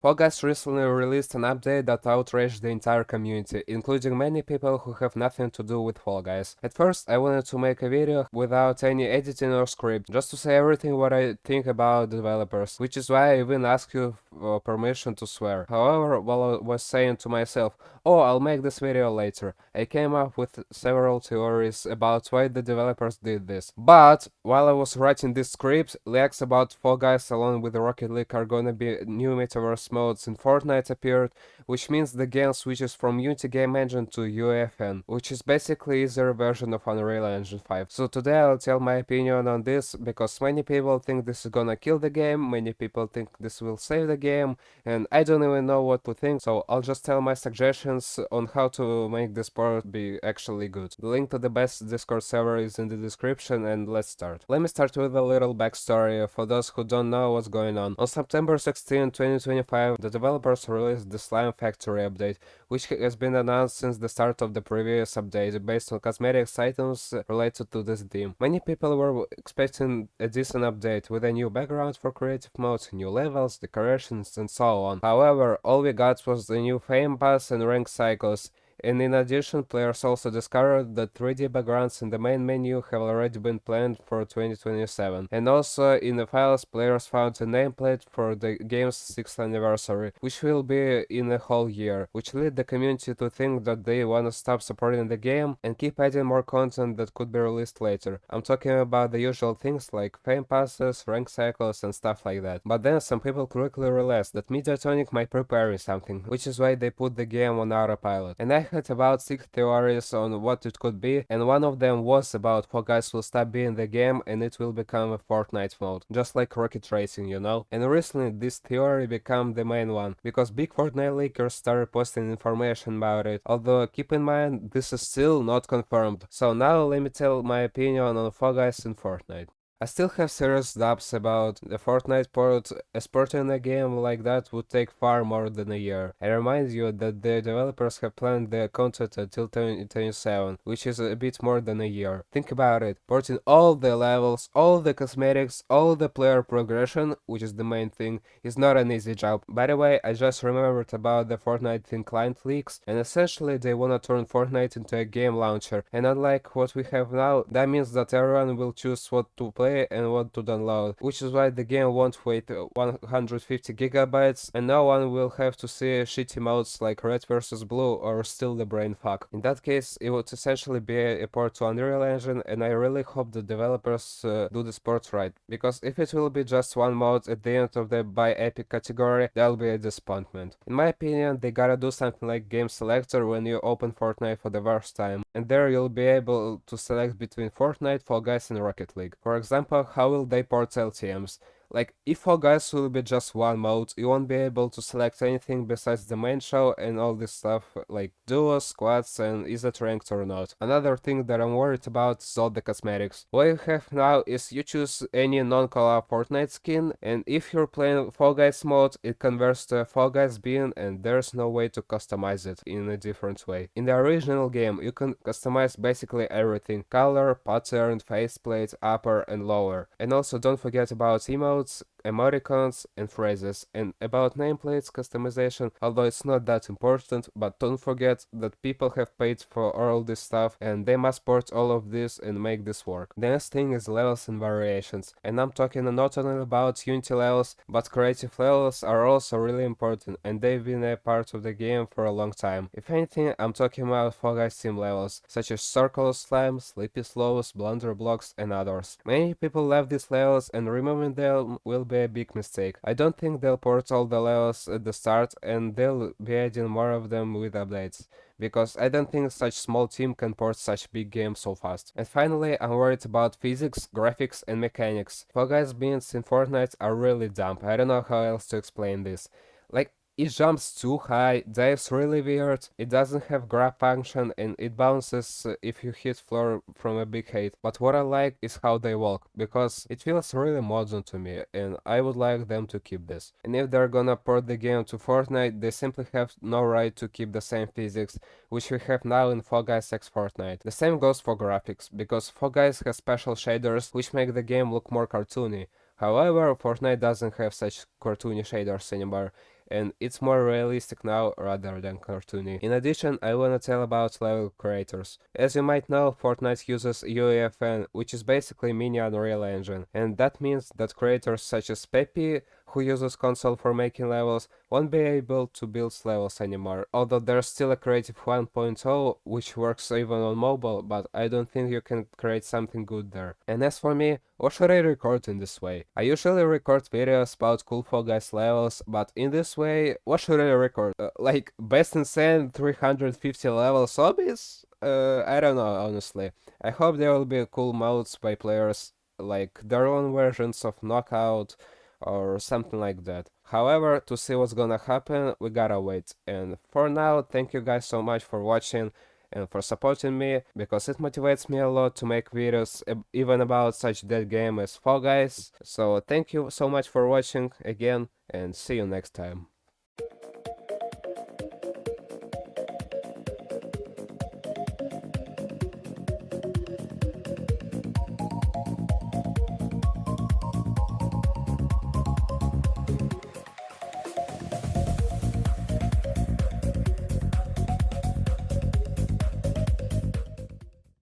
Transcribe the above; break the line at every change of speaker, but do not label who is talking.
Fall Guys recently released an update that outraged the entire community, including many people who have nothing to do with Fall Guys. At first, I wanted to make a video without any editing or script, just to say everything what I think about developers, which is why I even asked you for permission to swear. However, while I was saying to myself, oh, I'll make this video later, I came up with several theories about why the developers did this. But while I was writing this script, leaks about Fall Guys along with Rocket League are gonna be new metaverse modes in Fortnite appeared, which means the game switches from Unity game engine to UEFN, which is basically easier version of Unreal Engine 5. So today I'll tell my opinion on this, because many people think this is gonna kill the game, many people think this will save the game, and I don't even know what to think, so I'll just tell my suggestions on how to make this port be actually good. The link to the best Discord server is in the description, and let's start. Let me start with a little backstory for those who don't know what's going on. On September 16, 2025, the developers released the Slime Factory update, which has been announced since the start of the previous update based on cosmetics items related to this theme. Many people were expecting a decent update with a new background for creative modes, new levels, decorations, and so on. However, all we got was the new fame pass and rank cycles. And in addition, players also discovered that 3D backgrounds in the main menu have already been planned for 2027. And also in the files, players found a nameplate for the game's 6th anniversary, which will be in a whole year, which led the community to think that they wanna stop supporting the game and keep adding more content that could be released later. I'm talking about the usual things like fame passes, rank cycles, and stuff like that. But then some people quickly realized that Mediatonic might prepare something, which is why they put the game on autopilot. And I had about 6 theories on what it could be, and one of them was about Fall Guys will stop being the game and it will become a Fortnite mode, just like Rocket Racing, you know? And recently this theory became the main one, because big Fortnite leakers started posting information about it, although keep in mind this is still not confirmed. So now let me tell my opinion on Fall Guys in Fortnite. I still have serious doubts about the Fortnite port. Exporting a game like that would take far more than a year. I remind you that the developers have planned the content until 2027, which is a bit more than a year. Think about it, porting all the levels, all the cosmetics, all the player progression, which is the main thing, is not an easy job. By the way, I just remembered about the Fortnite inclined leaks, and essentially they wanna turn Fortnite into a game launcher, and unlike what we have now, that means that everyone will choose what to play and what to download, which is why the game won't weigh 150 gigabytes and no one will have to see shitty modes like Red vs Blue or Still the Brain Fuck. In that case, it would essentially be a port to Unreal Engine, and I really hope the developers do this port right, because if it will be just one mode at the end of the by Epic category, that'll be a disappointment. In my opinion, they gotta do something like Game Selector when you open Fortnite for the first time, and there you'll be able to select between Fortnite, Fall Guys, and Rocket League. For example, how will they port LTMs? Like, if Fall Guys will be just one mode, you won't be able to select anything besides the main show and all this stuff, like duos, squads, and is it ranked or not. Another thing that I'm worried about is all the cosmetics. What you have now is you choose any non-collab Fortnite skin, and if you're playing Fall Guys mode, it converts to a Fall Guys bin, and there's no way to customize it in a different way. In the original game, you can customize basically everything: color, pattern, faceplate, upper and lower. And also don't forget about emotes, emoticons, and phrases. And about nameplates customization, although it's not that important, but don't forget that people have paid for all this stuff and they must port all of this and make this work. The next thing is levels and variations, and I'm talking not only about Unity levels, but creative levels are also really important, and they've been a part of the game for a long time. If anything, I'm talking about Fall Guys team levels, such as Circle Slime, Sleepy Slows, Blunder Blocks, and others. Many people love these levels, and removing them will be a big mistake. I don't think they'll port all the levels at the start, and they'll be adding more of them with updates, because I don't think such small team can port such big games so fast. And finally, I'm worried about physics, graphics, and mechanics. Fall Guys beans in Fortnite are really dumb. I don't know how else to explain this. Like, it jumps too high, dives really weird, it doesn't have grab function, and it bounces if you hit floor from a big height. But what I like is how they walk, because it feels really modern to me, and I would like them to keep this. And if they're gonna port the game to Fortnite, they simply have no right to keep the same physics, which we have now in Fall Guys X Fortnite. The same goes for graphics, because Fall Guys has special shaders which make the game look more cartoony. However, Fortnite doesn't have such cartoony shaders anymore, and it's more realistic now rather than cartoony. In addition, I wanna tell about level creators. As you might know, Fortnite uses UEFN, which is basically mini Unreal Engine, and that means that creators such as Peppy, who uses console for making levels, won't be able to build levels anymore, although there's still a Creative 1.0 which works even on mobile, but I don't think you can create something good there. And as for me, what should I record in this way? I usually record videos about cool Fall Guys levels, but in this way, what should I record? Like best insane 350 level zombies? I don't know, honestly. I hope there will be cool modes by players, like their own versions of Knockout, or something like that. However, to see what's gonna happen, we gotta wait. And for now, thank you guys so much for watching and for supporting me, because it motivates me a lot to make videos even about such dead game as Fall Guys. So thank you so much for watching again, and see you next time.